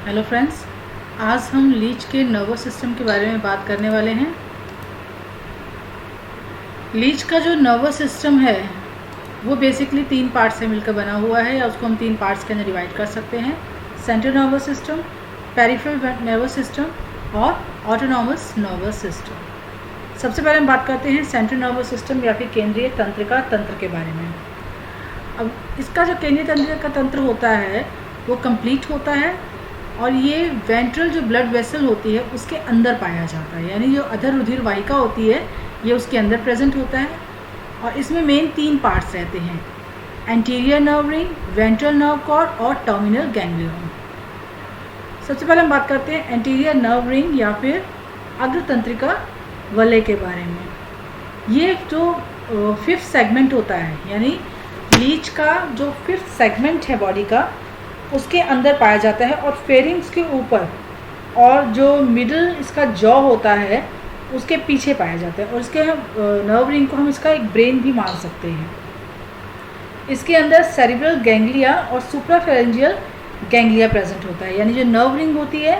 Hello friends, आज हम Leach के नर्वस सिस्टम के बारे में बात करने वाले हैं। लीच का जो नर्वस सिस्टम है वो बेसिकली 3 पार्ट से मिलकर बना हुआ है, या उसको हम 3 पार्ट्स के अंदर डिवाइड कर सकते हैं। Central nervous system, peripheral nervous system और ऑटोनॉमस नर्वस सिस्टम। सबसे पहले हम बात करते हैं सेंट्रल नर्वस सिस्टम या फिर केंद्रीय तंत्रिका तंत्र के बारे में। अब इसका जो केंद्रीय तंत्रिका तंत्र होता है वो कंप्लीट होता है और ये वेंट्रल जो ब्लड वेसल होती है उसके अंदर पाया जाता है, यानी जो अधर रुधिर वाहिका होती है ये उसके अंदर प्रेजेंट होता है। और इसमें मेन 3 पार्ट्स रहते हैं: anterior nerve ring, ventral nerve cord और टर्मिनल गैंग्लियन। सबसे पहले हम बात करते हैं एंटीरियर नर्व रिंग या फिर अग्र तंत्रिका वलय के बारे में। ये जो 5th सेगमेंट होता है, यानी लीच का जो 5th सेगमेंट है बॉडी का, उसके अंदर पाया जाता है और फेरिंग्स के ऊपर और जो मिडल इसका जॉ होता है उसके पीछे पाया जाता है। और इसके नर्व रिंग को हम इसका एक ब्रेन भी मान सकते हैं। इसके अंदर सेरिब्रल गैंग्लिया और सुप्राफेरेंजियल गैंग्लिया प्रेजेंट होता है, यानी जो नर्व रिंग होती है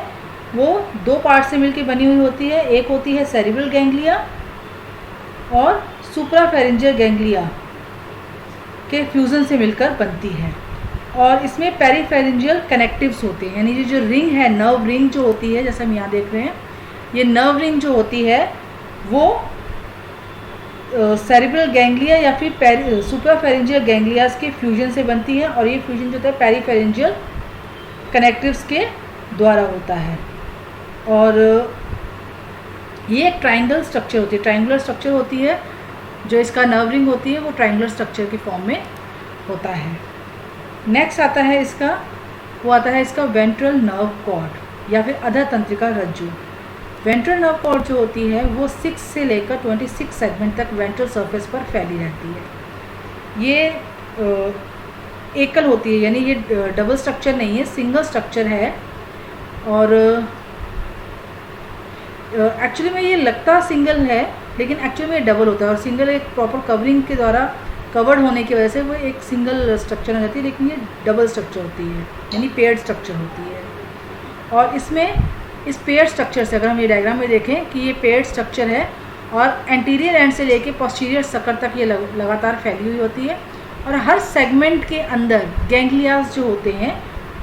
वो 2 पार्ट से मिलकर बनी हुई होती है। एक होती है सेरिब्रल गैंग्लिया और सुप्राफेरेंजियल गैंग्लिया के फ्यूज़न से मिलकर बनती है। और इसमें पेरीफेरेंजियल कनेक्टिव्स होते हैं, यानी ये जो रिंग है, नर्व रिंग जो होती है, जैसे हम यहाँ देख रहे हैं, ये नर्व रिंग जो होती है वो सेरिब्रल गैंग्लिया या फिर सुप्राफेरेंजियल गैंग्लियास के फ्यूजन से बनती है। और ये फ्यूजन जो होता है पेरीफेरेंजियल कनेक्टिव्स के द्वारा होता है। और ये एक ट्राइंगल स्ट्रक्चर होती है, ट्राइंगुलर स्ट्रक्चर होती है। जो इसका नर्व रिंग होती है वो ट्राइंगुलर स्ट्रक्चर के फॉर्म में होता है। नेक्स्ट आता है इसका वेंट्रल नर्व कॉर्ड या फिर अधर तंत्रिका रज्जु। वेंट्रल नर्व कॉर्ड जो होती है वो 6 से लेकर 26 सेगमेंट तक वेंट्रल सरफेस पर फैली रहती है। ये एकल होती है, यानी ये डबल स्ट्रक्चर नहीं है, सिंगल स्ट्रक्चर है। और एक्चुअली में ये लगता सिंगल है लेकिन एक्चुअली में डबल होता है। और सिंगल एक प्रॉपर कवरिंग के द्वारा कवर्ड होने की वजह से वो एक सिंगल स्ट्रक्चर हो जाती है, लेकिन ये डबल स्ट्रक्चर होती है, यानी पेयर्ड स्ट्रक्चर होती है। और इसमें इस पेयर्ड स्ट्रक्चर से अगर हम ये डायग्राम में देखें कि ये पेयर्ड स्ट्रक्चर है और एंटीरियर एंड से लेके पोस्टीरियर सकर तक ये लगातार फैली हुई होती है। और हर सेगमेंट के अंदर गैंग्लियाज जो होते हैं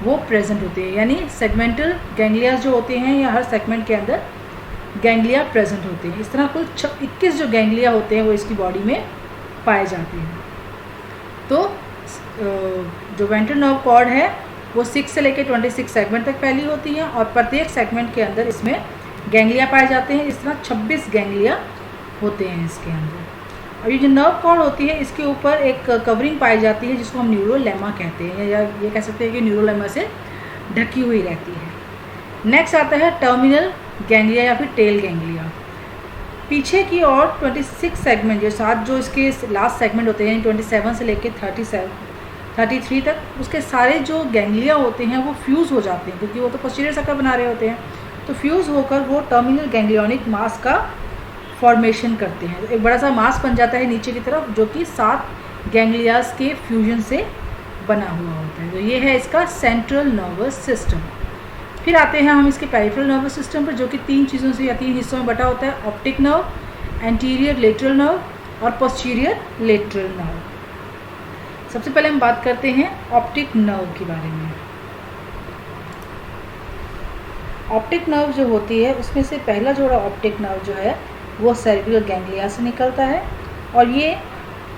वो प्रेजेंट होते हैं, यानी सेगमेंटल गैंग्लियाज जो होते हैं या हर सेगमेंट के अंदर गैंग्लिया प्रेजेंट होते हैं। इस तरह कुल 21 जो गैंग्लिया होते हैं वो इसकी बॉडी में पाए जाते हैं। तो जो वेंट्रल नर्व कॉर्ड है वो 6 से लेकर 26 सेगमेंट तक फैली होती है और प्रत्येक सेगमेंट के अंदर इसमें गैंग्लिया पाए जाते हैं। इस तरह 26 गैंग्लिया होते हैं इसके अंदर। और ये जो नर्व कॉर्ड होती है इसके ऊपर एक कवरिंग पाई जाती है जिसको हम न्यूरोलेमा कहते हैं, या ये कह सकते हैं कि न्यूरोलेमा से ढकी हुई रहती है। नेक्स्ट आता है टर्मिनल गैंग्लिया या फिर टेल गैंग्लिया। पीछे की ओर 26 सेगमेंट जो 7 जो इसके लास्ट सेगमेंट होते हैं, 27 से लेकर 33 तक, उसके सारे जो गैंग्लिया होते हैं वो फ्यूज़ हो जाते हैं, क्योंकि वो तो पोस्टीरियर सर्कल बना रहे होते हैं। तो फ्यूज़ होकर वो टर्मिनल गैंग्लियोनिक मास का फॉर्मेशन करते हैं। एक बड़ा सा मास बन जाता है नीचे की तरफ, जो कि 7 गैंग्लियाज के फ्यूजन से बना हुआ होता है। तो ये है इसका सेंट्रल नर्वस सिस्टम। फिर आते हैं हम इसके पेरिफेरल नर्वस सिस्टम पर, जो कि 3 चीज़ों से या 3 हिस्सों में बटा होता है: optic nerve, anterior lateral nerve और पोस्टीरियर लेटरल नर्व। सबसे पहले हम बात करते हैं ऑप्टिक नर्व के बारे में। ऑप्टिक नर्व जो होती है उसमें से पहला जोड़ा ऑप्टिक नर्व जो है वो सेरिब्रल गैंग्लिया से निकलता है। और ये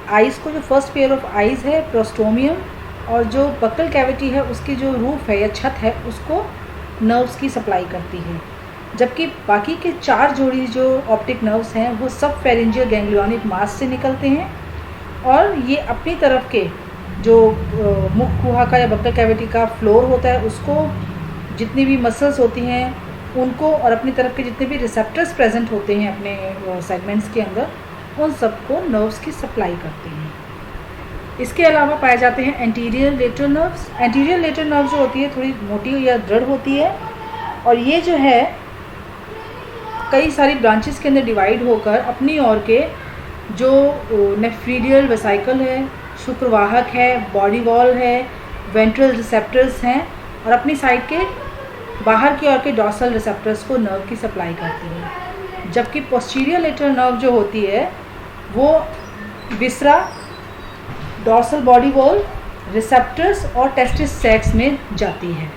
आइज़ को, जो फर्स्ट पेयर ऑफ आइज़ है प्रोस्टोमियम, और जो बक्कल कैविटी है उसकी जो रूफ है या छत है उसको नर्व्स की सप्लाई करती है। जबकि बाकी के 4 जोड़ी जो ऑप्टिक नर्व्स हैं वो सब फेरेंजियल गैंग्लियोनिक मास से निकलते हैं। और ये अपनी तरफ के जो मुख गुहा का या बक्कल कैविटी का फ्लोर होता है उसको, जितनी भी मसल्स होती हैं उनको, और अपनी तरफ के जितने भी रिसेप्टर्स प्रेजेंट होते हैं अपने सेगमेंट्स के अंदर, उन सबको नर्व्स की सप्लाई करते हैं। इसके अलावा पाए जाते हैं anterior lateral nerves. Anterior lateral nerve जो होती है थोड़ी मोटी या दृढ़ होती है, और ये जो है कई सारी ब्रांचेस के अंदर डिवाइड होकर अपनी ओर के जो नेफ्रीडियल वेसाइकल है, शुक्रवाहक है, बॉडी वॉल है, वेंट्रल रिसेप्टर्स हैं, और अपनी साइड के बाहर की ओर के डॉर्सल रिसेप्टर्स को नर्व की सप्लाई करती है, जबकि पोस्टीरियर लेटरल नर्व जो होती है वो विसरा, डॉर्सल बॉडी वॉल, रिसेप्टर्स और टेस्टिस सैक्स में जाती है।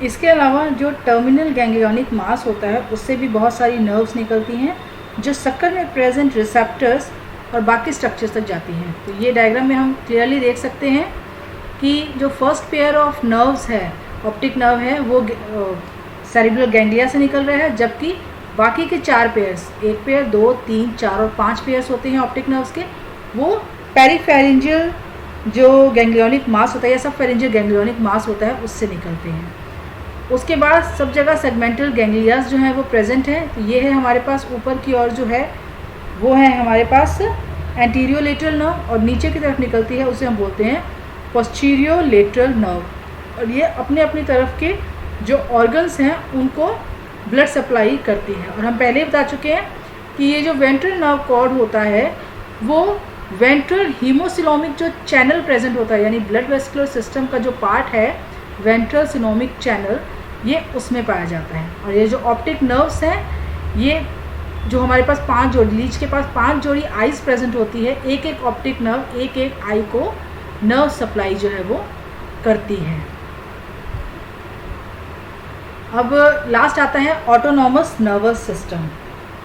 इसके अलावा जो टर्मिनल गैंग्लियोनिक मास होता है उससे भी बहुत सारी नर्व्स निकलती हैं जो शक्कर में प्रेजेंट रिसेप्टर्स और बाकी स्ट्रक्चर्स तक जाती हैं। तो ये डायग्राम में हम क्लियरली देख सकते हैं कि जो फर्स्ट पेयर ऑफ नर्व्स है, ऑप्टिक नर्व है, वो सेरिब्रल गैंग्लिया से निकल रहा है, जबकि बाकी के 4 पेयर्स, 1 पेयर, 2, 3, 4 और 5 पेयर्स होते हैं ऑप्टिक नर्व्स के, वो पेरीफेरेंजियल जो गैंग्लियोनिक मास होता है या सब फेरेंजियल गैंग्लियोनिक मास होता है उससे निकलते हैं। उसके बाद सब जगह सेगमेंटल गैंग्लियास जो हैं वो प्रेजेंट हैं। तो ये है हमारे पास ऊपर की ओर जो है वो है हमारे पास एंटीरियर लेटरल नर्व, और नीचे की तरफ निकलती है उसे हम बोलते हैं पोस्टीरियर लेटरल नर्व। और ये अपने अपनी तरफ के जो ऑर्गन्स हैं उनको ब्लड सप्लाई करती है। और हम पहले ही बता चुके हैं कि ये जो वेंट्रल नर्व कॉर्ड होता है वो वेंट्रल हीमोसिलोमिक जो चैनल प्रेजेंट होता है, यानी ब्लड वेस्कुलर सिस्टम का जो पार्ट है वेंट्रल सिनोमिक चैनल, ये उसमें पाया जाता है। और ये जो ऑप्टिक नर्व्स हैं, ये जो हमारे पास 5 जोड़ी, लीच के पास 5 जोड़ी आइज प्रेजेंट होती है, एक एक ऑप्टिक नर्व एक एक आई को नर्व सप्लाई जो है वो करती है। अब लास्ट आता है autonomous nervous system.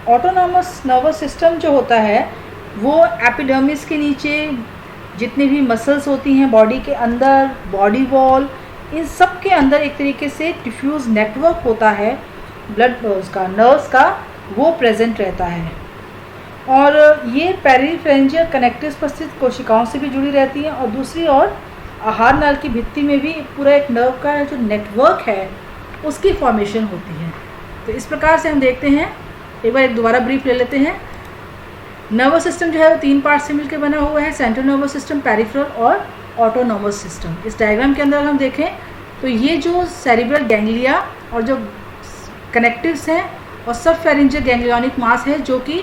Autonomous nervous system जो होता है वो एपिडर्मिस के नीचे जितनी भी मसल्स होती हैं बॉडी के अंदर, बॉडी वॉल, इन सब के अंदर एक तरीके से डिफ्यूज़ नेटवर्क होता है ब्लड उसका, नर्व्स का, वो प्रेजेंट रहता है। और ये पेरीफेरेंजियल कनेक्टिव्स पर स्थित कोशिकाओं से भी जुड़ी रहती हैं, और दूसरी ओर आहार नाल की भित्ति में भी पूरा एक नर्व का जो नेटवर्क है उसकी फॉर्मेशन होती है। तो इस प्रकार से हम देखते हैं, एक बार दोबारा ब्रीफ ले लेते हैं। नर्वस सिस्टम जो है वो 3 पार्ट से मिलकर बना हुआ है, सेंट्रल नर्वस सिस्टम, पेरिफेरल और ऑटोनॉमस सिस्टम। इस डायग्राम के अंदर हम देखें तो ये जो सेरिब्रल गैंग्लिया और जो कनेक्टिव्स हैं और सब फेरेंजियल गैंग्लियोनिक मास है जो कि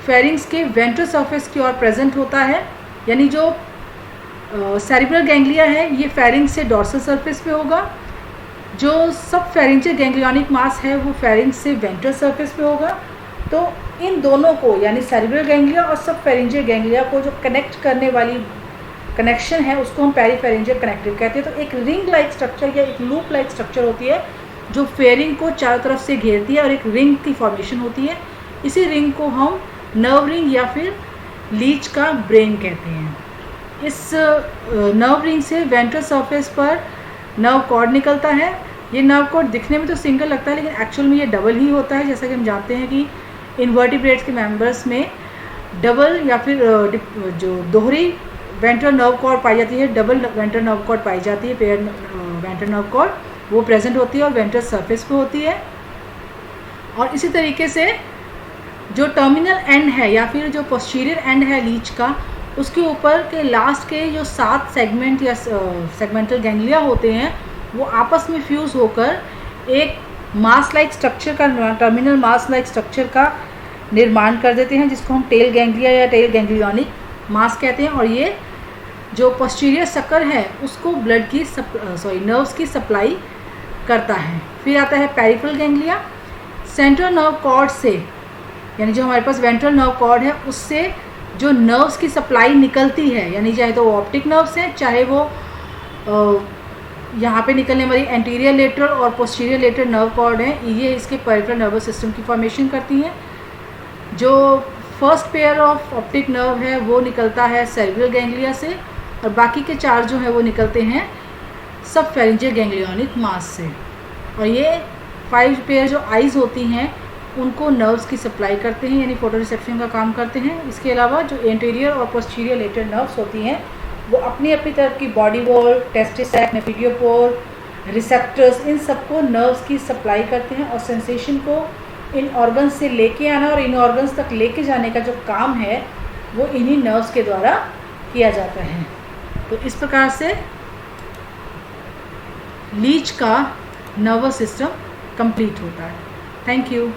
फेरिंग्स के वेंट्रल सरफेस की ओर प्रेजेंट होता है, यानी जो सेरिब्रल गैंग्लिया है ये फेरिंग्स से डॉर्सल सरफेस पे होगा, जो सब फेरेंजियल गैंग्लियोनिक मास है वो फेरिंग्स से वेंट्रल सरफेस पे होगा। तो इन दोनों को, यानी सेरिब्रल गैंग्लिया और सब फेरेंजियल गैंग्लिया को जो कनेक्ट करने वाली कनेक्शन है उसको हम पेरीफेरेंजियल कनेक्टिव कहते हैं। तो एक रिंग लाइक स्ट्रक्चर या एक लूप लाइक स्ट्रक्चर होती है जो फेरिंग को चारों तरफ से घेरती है और एक रिंग की फॉर्मेशन होती है। इसी रिंग को हम नर्व रिंग या फिर लीच का ब्रेन कहते हैं। इस नर्व रिंग से वेंट्रल सरफेस पर नर्व कॉर्ड निकलता है। ये नर्व कॉर्ड दिखने में तो सिंगल लगता है लेकिन एक्चुअल में ये डबल ही होता है। जैसा कि हम जानते हैं कि इनवर्टिब्रेट्स के मेंबर्स में डबल या फिर जो दोहरी वेंट्रल नर्व कॉर्ड पाई जाती है, डबल वेंट्रल नर्व कॉर्ड पाई जाती है, पेयर वेंट्रल नर्व कॉर्ड वो प्रेजेंट होती है और वेंट्रल सरफेस पे होती है। और इसी तरीके से जो टर्मिनल एंड है या फिर जो पोस्टीरियर एंड है लीच का, उसके ऊपर के लास्ट के जो 7 सेगमेंट या सेगमेंटल गैंग्लिया होते हैं वो आपस में फ्यूज़ होकर एक मास लाइक स्ट्रक्चर का, टर्मिनल मास लाइक स्ट्रक्चर का निर्माण कर देते हैं, जिसको हम टेल गैंग्लिया या टेल गैंग्लियोनिक मास कहते हैं। और ये जो पोस्टीरियर शक्कर है उसको ब्लड की नर्व्स की सप्लाई करता है। फिर आता है peripheral ganglia. Central nerve cord से, यानी जो हमारे पास वेंट्रल नर्व कॉर्ड है उससे जो नर्व्स की सप्लाई निकलती है, यानी चाहे तो वो ऑप्टिक नर्व्स हैं, चाहे वो यहाँ पे निकलने वाली एंटीरियर लेटरल और पोस्टीरियर लेटरल नर्व कॉर्ड हैं, ये इसके पेरिफेरल नर्वस सिस्टम की फॉर्मेशन करती हैं। जो first pair of optic nerve है वो निकलता है सेरिब्रल गैंग्लिया से, और बाकी के 4 जो है वो निकलते हैं सब फेरेंजियल गैंग्लियोनिक मास से। और ये 5 पेयर जो आइज़ होती हैं उनको नर्व्स की सप्लाई करते हैं, यानी फोटो रिसेप्शन का काम करते हैं। इसके अलावा जो एंटीरियर और पोस्टीरियर लेटरल नर्व्स होती हैं वो अपनी अपनी तरफ की body wall, testis sac, nephridiopore, receptors, इन सबको नर्व्स की सप्लाई करते हैं। और सेंसेशन को इन ऑर्गन्स से लेके आना और इन ऑर्गन्स तक लेके जाने का जो काम है वो इन्हीं नर्व्स के द्वारा किया जाता है। तो इस प्रकार से लीच का नर्वस सिस्टम कंप्लीट होता है। Thank you.